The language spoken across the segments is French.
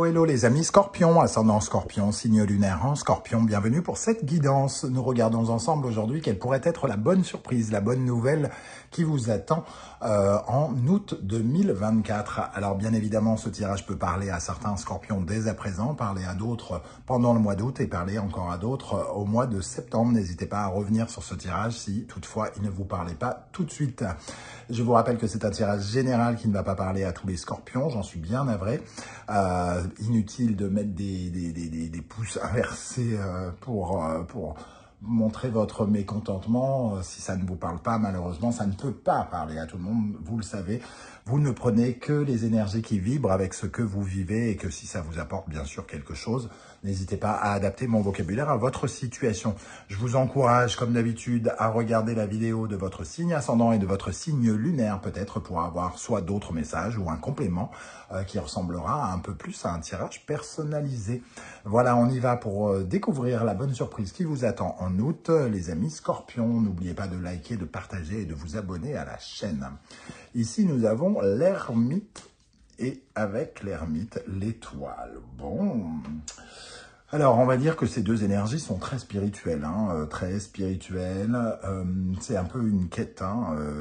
Hello, hello les amis Scorpion, ascendant Scorpion, signe lunaire en Scorpion, bienvenue pour cette guidance. Nous regardons ensemble aujourd'hui quelle pourrait être la bonne surprise, la bonne nouvelle qui vous attend en août 2024. Alors bien évidemment, ce tirage peut parler à certains Scorpions dès à présent, parler à d'autres pendant le mois d'août et parler encore à d'autres au mois de septembre. N'hésitez pas à revenir sur ce tirage si toutefois il ne vous parlait pas tout de suite. Je vous rappelle que c'est un tirage général qui ne va pas parler à tous les Scorpions, j'en suis bien navré. Inutile de mettre des pouces inversés pour montrer votre mécontentement. Si ça ne vous parle pas, malheureusement, ça ne peut pas parler à tout le monde, vous le savez. Vous ne prenez que les énergies qui vibrent avec ce que vous vivez et que si ça vous apporte bien sûr quelque chose, n'hésitez pas à adapter mon vocabulaire à votre situation. Je vous encourage, comme d'habitude, à regarder la vidéo de votre signe ascendant et de votre signe lunaire, peut-être pour avoir soit d'autres messages ou un complément qui ressemblera un peu plus à un tirage personnalisé. Voilà, on y va pour découvrir la bonne surprise qui vous attend en août, les amis Scorpions. N'oubliez pas de liker, de partager et de vous abonner à la chaîne. Ici, nous avons l'ermite et avec l'ermite, l'étoile. Bon, alors on va dire que ces deux énergies sont très spirituelles, très spirituelles. C'est un peu une quête,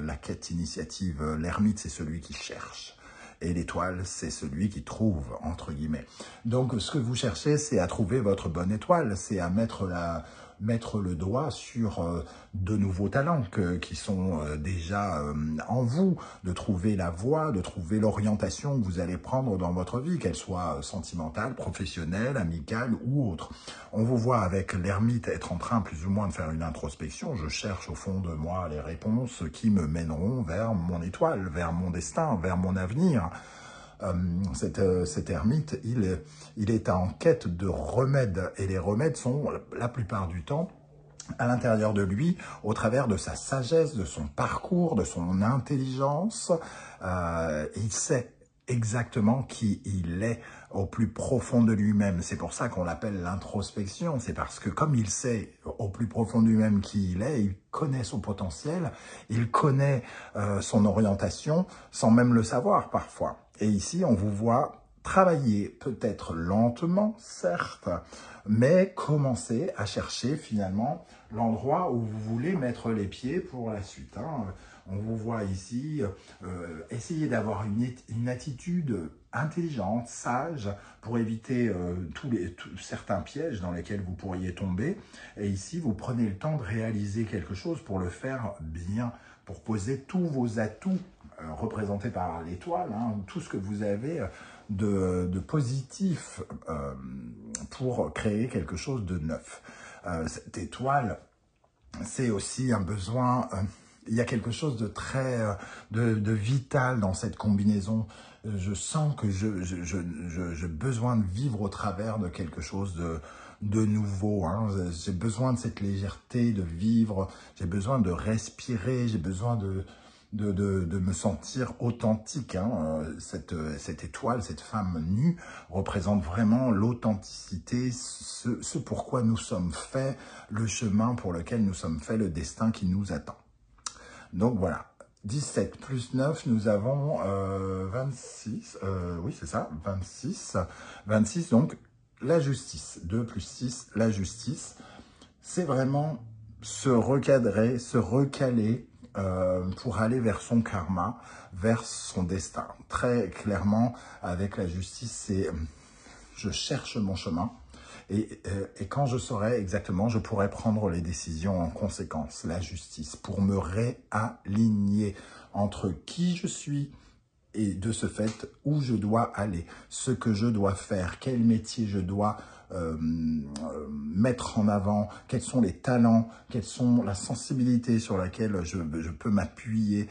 la quête initiative. L'ermite, c'est celui qui cherche. Et l'étoile, c'est celui qui trouve, entre guillemets. Donc, ce que vous cherchez, c'est à trouver votre bonne étoile. C'est à mettre le doigt sur de nouveaux talents qui sont déjà en vous, de trouver la voie, de trouver l'orientation que vous allez prendre dans votre vie, qu'elle soit sentimentale, professionnelle, amicale ou autre. On vous voit avec l'ermite être en train plus ou moins de faire une introspection. Je cherche au fond de moi les réponses qui me mèneront vers mon étoile, vers mon destin, vers mon avenir. Cet ermite, il est en quête de remèdes, et les remèdes sont, la plupart du temps, à l'intérieur de lui, au travers de sa sagesse, de son parcours, de son intelligence. Il sait exactement qui il est au plus profond de lui-même. C'est pour ça qu'on l'appelle l'introspection. C'est parce que comme il sait au plus profond de lui-même qui il est, il connaît son potentiel, il connaît son orientation sans même le savoir parfois. Et ici, on vous voit travailler peut-être lentement, certes, mais commencer à chercher finalement l'endroit où vous voulez mettre les pieds pour la suite. On vous voit ici essayer d'avoir une attitude intelligente, sage, pour éviter certains pièges dans lesquels vous pourriez tomber. Et ici, vous prenez le temps de réaliser quelque chose pour le faire bien, pour poser tous vos atouts représentés par l'étoile, tout ce que vous avez de positif pour créer quelque chose de neuf. Cette étoile, c'est aussi un besoin, il y a quelque chose de très de vital dans cette combinaison. Je sens que j'ai besoin de vivre au travers de quelque chose de nouveau. J'ai besoin de cette légèreté, de vivre, j'ai besoin de respirer, j'ai besoin de me sentir authentique. Cette étoile, cette femme nue, représente vraiment l'authenticité, ce pourquoi nous sommes faits, le chemin pour lequel nous sommes faits, le destin qui nous attend. Donc voilà, 17 plus 9, nous avons 26, oui c'est ça, 26, 26, donc la justice, 2 plus 6, la justice, c'est vraiment se recadrer, se recaler, pour aller vers son karma, vers son destin. Très clairement, avec la justice, c'est je cherche mon chemin et quand je saurai exactement, je pourrai prendre les décisions en conséquence. La justice, pour me réaligner entre qui je suis et de ce fait, où je dois aller, ce que je dois faire, quel métier je dois mettre en avant, quels sont les talents, quelle sont la sensibilité sur laquelle je peux m'appuyer,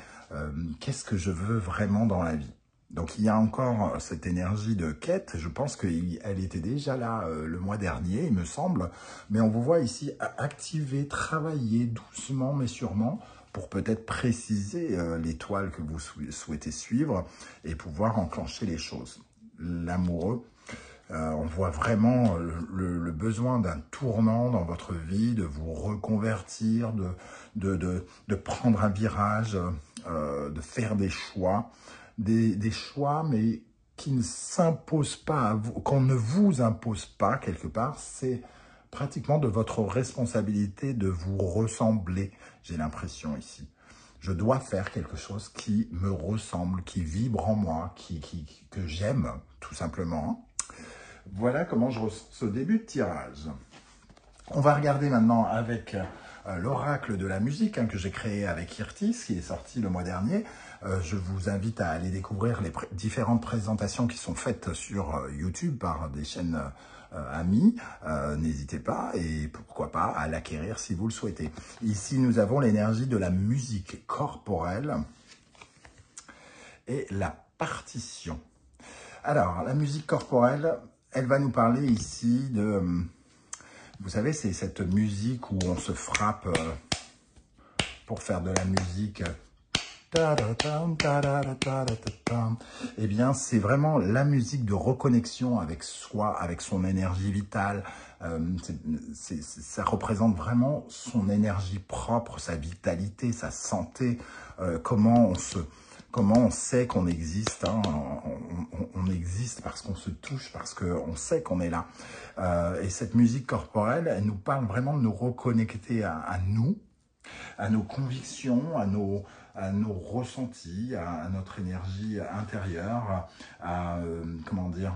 qu'est-ce que je veux vraiment dans la vie. Donc il y a encore cette énergie de quête, je pense qu'elle était déjà là le mois dernier, il me semble, mais on vous voit ici activer, travailler doucement mais sûrement, pour peut-être préciser l'étoile que vous souhaitez suivre et pouvoir enclencher les choses. L'amoureux, on voit vraiment le besoin d'un tournant dans votre vie, de vous reconvertir, de prendre un virage, de faire des choix, des choix mais qui ne s'impose pas à vous, qu'on ne vous impose pas quelque part, c'est pratiquement de votre responsabilité de vous ressembler, j'ai l'impression ici. Je dois faire quelque chose qui me ressemble, qui vibre en moi, que j'aime, tout simplement. Voilà comment je ressens ce début de tirage. On va regarder maintenant avec l'oracle de la musique que j'ai créé avec Irtis, qui est sorti le mois dernier. Je vous invite à aller découvrir les différentes présentations qui sont faites sur YouTube par des chaînes amies. N'hésitez pas et pourquoi pas à l'acquérir si vous le souhaitez. Ici, nous avons l'énergie de la musique corporelle et la partition. Alors, la musique corporelle, elle va nous parler ici de... Vous savez, c'est cette musique où on se frappe pour faire de la musique. Eh bien, c'est vraiment la musique de reconnexion avec soi, avec son énergie vitale. Ça représente vraiment son énergie propre, sa vitalité, sa santé, comment on sait qu'on existe, hein. On existe parce qu'on se touche, parce qu'on sait qu'on est là. Et cette musique corporelle, elle nous parle vraiment de nous reconnecter à nous, à nos convictions, à nos ressentis, à notre énergie intérieure, comment dire,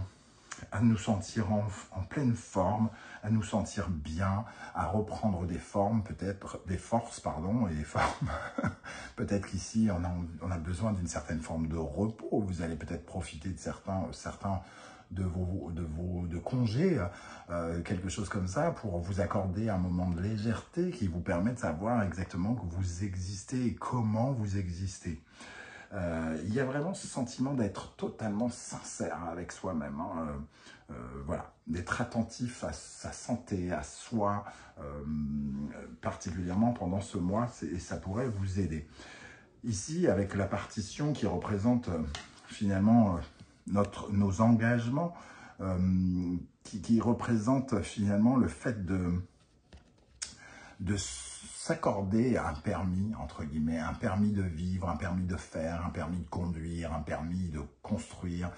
à nous sentir en pleine forme, à nous sentir bien, à reprendre des formes, peut-être des forces, pardon, et des formes. Peut-être qu'ici, on a besoin d'une certaine forme de repos. Vous allez peut-être profiter de certains de congés, quelque chose comme ça, pour vous accorder un moment de légèreté qui vous permet de savoir exactement que vous existez et comment vous existez. Il y a vraiment ce sentiment d'être totalement sincère avec soi-même, hein, voilà, d'être attentif à sa santé, à soi, particulièrement pendant ce mois, et ça pourrait vous aider. Ici, avec la partition qui représente finalement nos engagements, qui représente finalement le fait de s'accorder un permis, entre guillemets, un permis de vivre, un permis de faire, un permis de conduire, un permis de construire.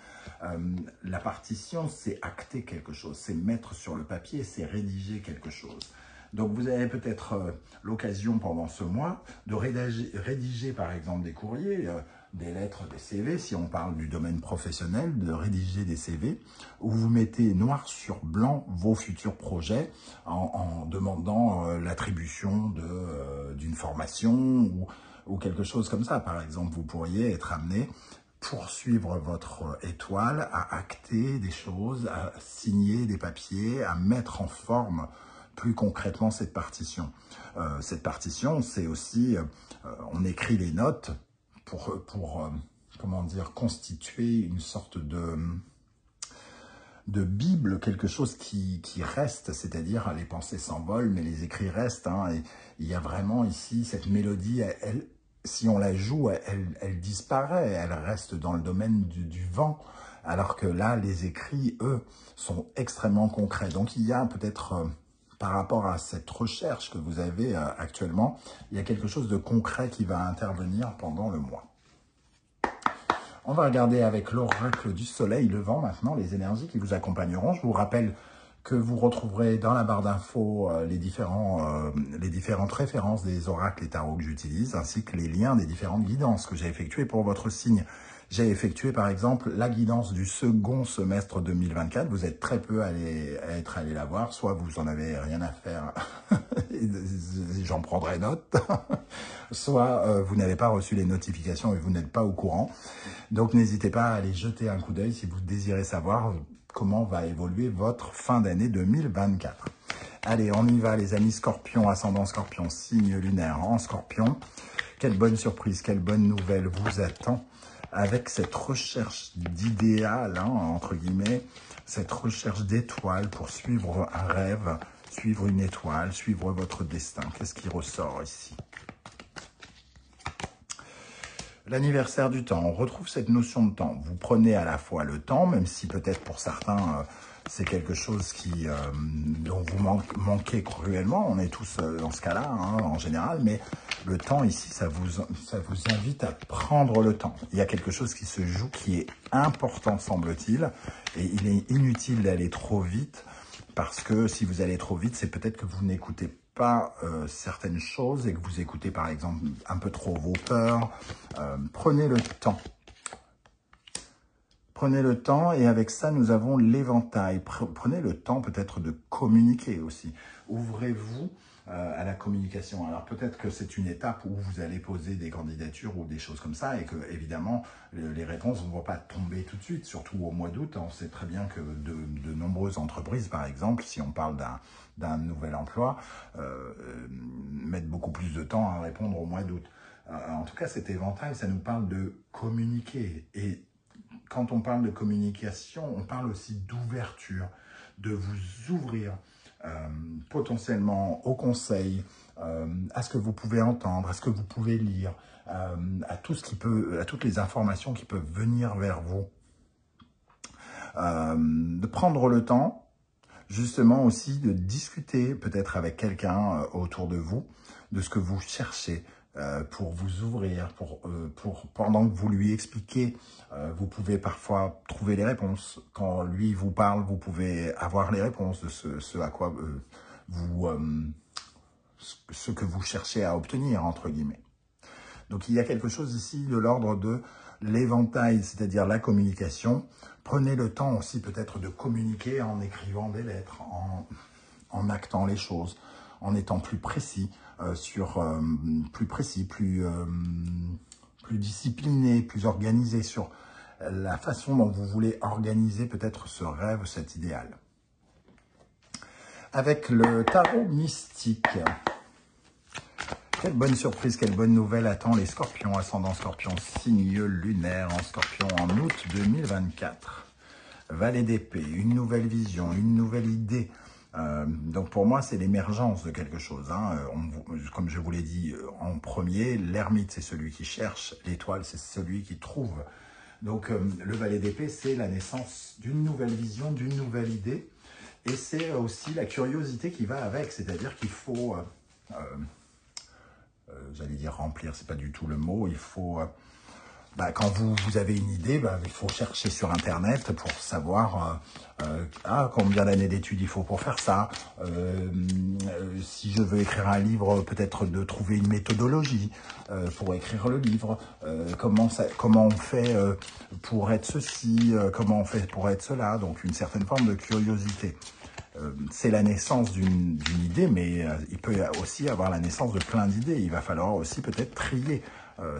La partition, c'est acter quelque chose, c'est mettre sur le papier, c'est rédiger quelque chose. Donc vous avez peut-être l'occasion pendant ce mois de rédiger par exemple des courriers, des lettres, des CV, si on parle du domaine professionnel, de rédiger des CV, où vous mettez noir sur blanc vos futurs projets en demandant l'attribution d'une formation ou quelque chose comme ça. Par exemple, vous pourriez être amené pour suivre votre étoile à acter des choses, à signer des papiers, à mettre en forme plus concrètement cette partition. Cette partition, c'est aussi, on écrit les notes pour comment dire, constituer une sorte de Bible, quelque chose qui reste, c'est-à-dire les pensées s'envolent, mais les écrits restent. Hein, et il y a vraiment ici cette mélodie, si on la joue, elle disparaît, elle reste dans le domaine du vent, alors que là, les écrits, eux, sont extrêmement concrets. Donc il y a peut-être... par rapport à cette recherche que vous avez actuellement, il y a quelque chose de concret qui va intervenir pendant le mois. On va regarder avec l'oracle du soleil levant maintenant les énergies qui vous accompagneront. Je vous rappelle que vous retrouverez dans la barre d'infos les différentes références des oracles et tarots que j'utilise, ainsi que les liens des différentes guidances que j'ai effectuées pour votre signe. J'ai effectué par exemple la guidance du second semestre 2024. Vous êtes très peu à être allé la voir, soit vous en avez rien à faire, j'en prendrai note, soit vous n'avez pas reçu les notifications et vous n'êtes pas au courant. Donc n'hésitez pas à aller jeter un coup d'œil si vous désirez savoir comment va évoluer votre fin d'année 2024. Allez, on y va les amis Scorpion, ascendant Scorpion, signe lunaire en Scorpion. Quelle bonne surprise, quelle bonne nouvelle vous attend avec cette recherche d'idéal, hein, entre guillemets, cette recherche d'étoiles pour suivre un rêve, suivre une étoile, suivre votre destin. Qu'est-ce qui ressort ici? L'anniversaire du temps, on retrouve cette notion de temps. Vous prenez à la fois le temps, même si peut-être pour certains, c'est quelque chose dont vous manquez cruellement. On est tous dans ce cas-là, hein, en général. Mais le temps, ici, ça vous invite à prendre le temps. Il y a quelque chose qui se joue qui est important, semble-t-il. Et il est inutile d'aller trop vite. Parce que si vous allez trop vite, c'est peut-être que vous n'écoutez pas certaines choses et que vous écoutez par exemple un peu trop vos peurs. Prenez le temps. Prenez le temps et avec ça, nous avons l'éventail. Prenez le temps peut-être de communiquer aussi. Ouvrez-vous à la communication. Alors peut-être que c'est une étape où vous allez poser des candidatures ou des choses comme ça et que évidemment les réponses ne vont pas tomber tout de suite, surtout au mois d'août. On sait très bien que de nombreuses entreprises, par exemple, si on parle d'un nouvel emploi, mettent beaucoup plus de temps à répondre au mois d'août. En tout cas, cet éventail, ça nous parle de communiquer. Et quand on parle de communication, on parle aussi d'ouverture, de vous ouvrir potentiellement aux conseils, à ce que vous pouvez entendre, à ce que vous pouvez lire, à toutes les informations qui peuvent venir vers vous. De prendre le temps, justement aussi de discuter peut-être avec quelqu'un autour de vous, de ce que vous cherchez, pour vous ouvrir, pendant que vous lui expliquez, vous pouvez parfois trouver les réponses. Quand lui vous parle, vous pouvez avoir les réponses de ce à quoi ce que vous cherchez à obtenir, entre guillemets. Donc il y a quelque chose ici de l'ordre de l'éventail, c'est-à-dire la communication. Prenez le temps aussi peut-être de communiquer en écrivant des lettres, en actant les choses, en étant plus précis, plus discipliné, plus organisé sur la façon dont vous voulez organiser peut-être ce rêve, cet idéal. Avec le tarot mystique, quelle bonne surprise, quelle bonne nouvelle attend les scorpions, ascendant scorpion, signe lunaire en scorpion en août 2024. Valet d'épée, une nouvelle vision, une nouvelle idée. Donc pour moi, c'est l'émergence de quelque chose. Hein. Comme je vous l'ai dit en premier, l'ermite, c'est celui qui cherche, l'étoile, c'est celui qui trouve. Donc le valet d'épée, c'est la naissance d'une nouvelle vision, d'une nouvelle idée. Et c'est aussi la curiosité qui va avec, c'est-à-dire qu'il faut, j'allais dire remplir, c'est pas du tout le mot, il faut... quand vous avez une idée, il faut chercher sur Internet pour savoir combien d'années d'études il faut pour faire ça. Si je veux écrire un livre, peut-être de trouver une méthodologie pour écrire le livre. Comment on fait pour être ceci, comment on fait pour être cela. Donc une certaine forme de curiosité. C'est la naissance d'une idée, mais il peut aussi avoir la naissance de plein d'idées. Il va falloir aussi peut-être trier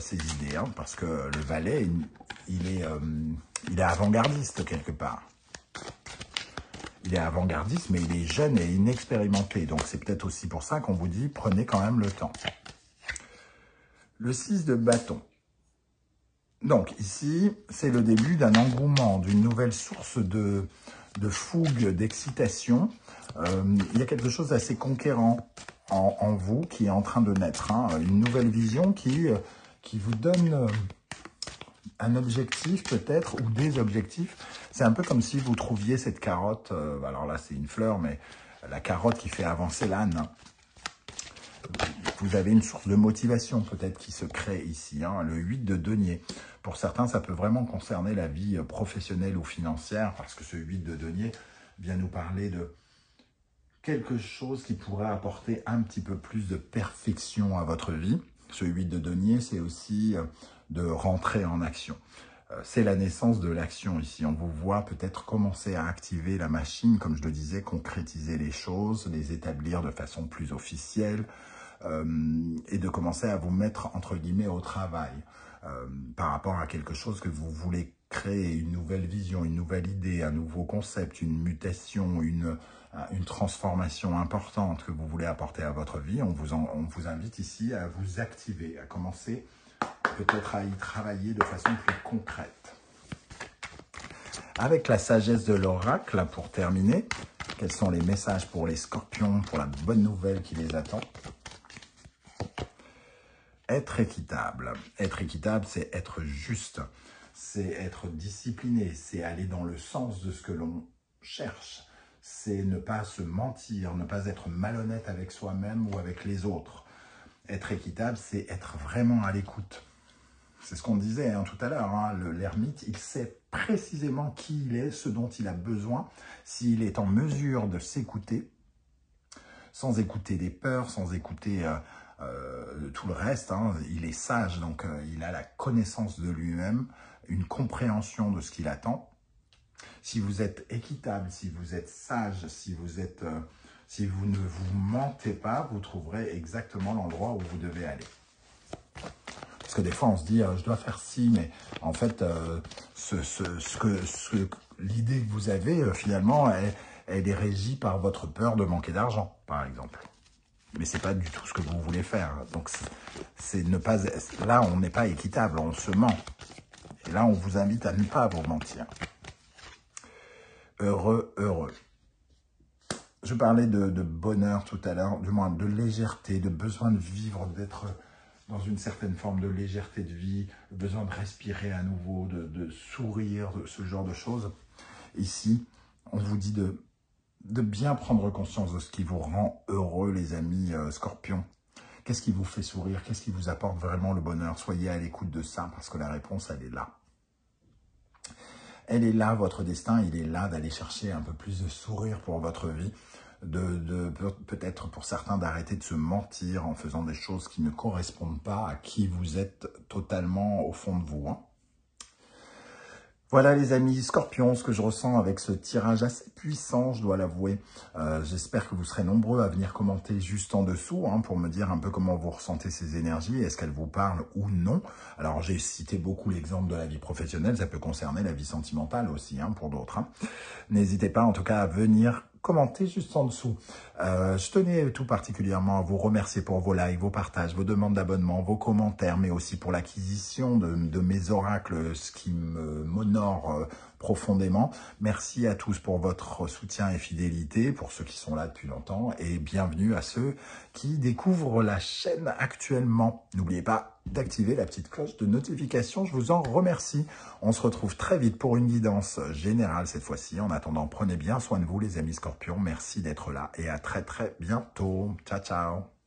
ces idées, hein, parce que le valet, il est avant-gardiste quelque part. Il est avant-gardiste, mais il est jeune et inexpérimenté. Donc c'est peut-être aussi pour ça qu'on vous dit, prenez quand même le temps. Le 6 de bâton. Donc ici, c'est le début d'un engouement, d'une nouvelle source de fougue, d'excitation. Il y a quelque chose d'assez conquérant en vous qui est en train de naître. Hein, une nouvelle vision qui vous donne un objectif peut-être, ou des objectifs. C'est un peu comme si vous trouviez cette carotte, alors là c'est une fleur, mais la carotte qui fait avancer l'âne. Vous avez une source de motivation peut-être qui se crée ici, hein, le 8 de denier. Pour certains, ça peut vraiment concerner la vie professionnelle ou financière, parce que ce 8 de denier vient nous parler de quelque chose qui pourrait apporter un petit peu plus de perfection à votre vie. Ce 8 de denier, c'est aussi de rentrer en action. C'est la naissance de l'action ici. On vous voit peut-être commencer à activer la machine, comme je le disais, concrétiser les choses, les établir de façon plus officielle, et de commencer à vous mettre, entre guillemets, au travail par rapport à quelque chose que vous voulez créer, une nouvelle vision, une nouvelle idée, un nouveau concept, une mutation, une transformation importante que vous voulez apporter à votre vie. On vous invite ici à vous activer, à commencer peut-être à y travailler de façon plus concrète. Avec la sagesse de l'oracle, pour terminer, quels sont les messages pour les scorpions, pour la bonne nouvelle qui les attend? être équitable. Être équitable, c'est être juste, c'est être discipliné, c'est aller dans le sens de ce que l'on cherche. C'est ne pas se mentir, ne pas être malhonnête avec soi-même ou avec les autres. Être équitable, c'est être vraiment à l'écoute. C'est ce qu'on disait tout à l'heure, l'ermite, il sait précisément qui il est, ce dont il a besoin, s'il est en mesure de s'écouter, sans écouter des peurs, sans écouter tout le reste. Il est sage, donc il a la connaissance de lui-même, une compréhension de ce qu'il attend. Si vous êtes équitable, si vous êtes sage, si vous ne vous mentez pas, vous trouverez exactement l'endroit où vous devez aller. Parce que des fois, on se dit, je dois faire ci, mais en fait, l'idée que vous avez, finalement, elle est régie par votre peur de manquer d'argent, par exemple. Mais ce n'est pas du tout ce que vous voulez faire. Donc, là, on n'est pas équitable, on se ment. Et là, on vous invite à ne pas vous mentir. Heureux, heureux. Je parlais de bonheur tout à l'heure, du moins de légèreté, de besoin de vivre, d'être dans une certaine forme de légèreté de vie, le besoin de respirer à nouveau, de sourire, ce genre de choses. Ici, on vous dit de bien prendre conscience de ce qui vous rend heureux, les amis Scorpions. Qu'est-ce qui vous fait sourire? Qu'est-ce qui vous apporte vraiment le bonheur? Soyez à l'écoute de ça, parce que la réponse, elle est là. Elle est là, votre destin, il est là d'aller chercher un peu plus de sourire pour votre vie, peut-être pour certains d'arrêter de se mentir en faisant des choses qui ne correspondent pas à qui vous êtes totalement au fond de vous. Voilà les amis Scorpions, ce que je ressens avec ce tirage assez puissant, je dois l'avouer. J'espère que vous serez nombreux à venir commenter juste en dessous pour me dire un peu comment vous ressentez ces énergies, est-ce qu'elles vous parlent ou non. Alors j'ai cité beaucoup l'exemple de la vie professionnelle, ça peut concerner la vie sentimentale aussi pour d'autres. N'hésitez pas en tout cas à venir commenter juste en dessous. Je tenais tout particulièrement à vous remercier pour vos likes, vos partages, vos demandes d'abonnement, vos commentaires, mais aussi pour l'acquisition de mes oracles, ce qui m'honore profondément. Merci à tous pour votre soutien et fidélité, pour ceux qui sont là depuis longtemps, et bienvenue à ceux qui découvrent la chaîne actuellement. N'oubliez pas d'activer la petite cloche de notification, je vous en remercie. On se retrouve très vite pour une guidance générale cette fois-ci. En attendant, prenez bien soin de vous les amis Scorpions, merci d'être là et à très très bientôt. Ciao ciao.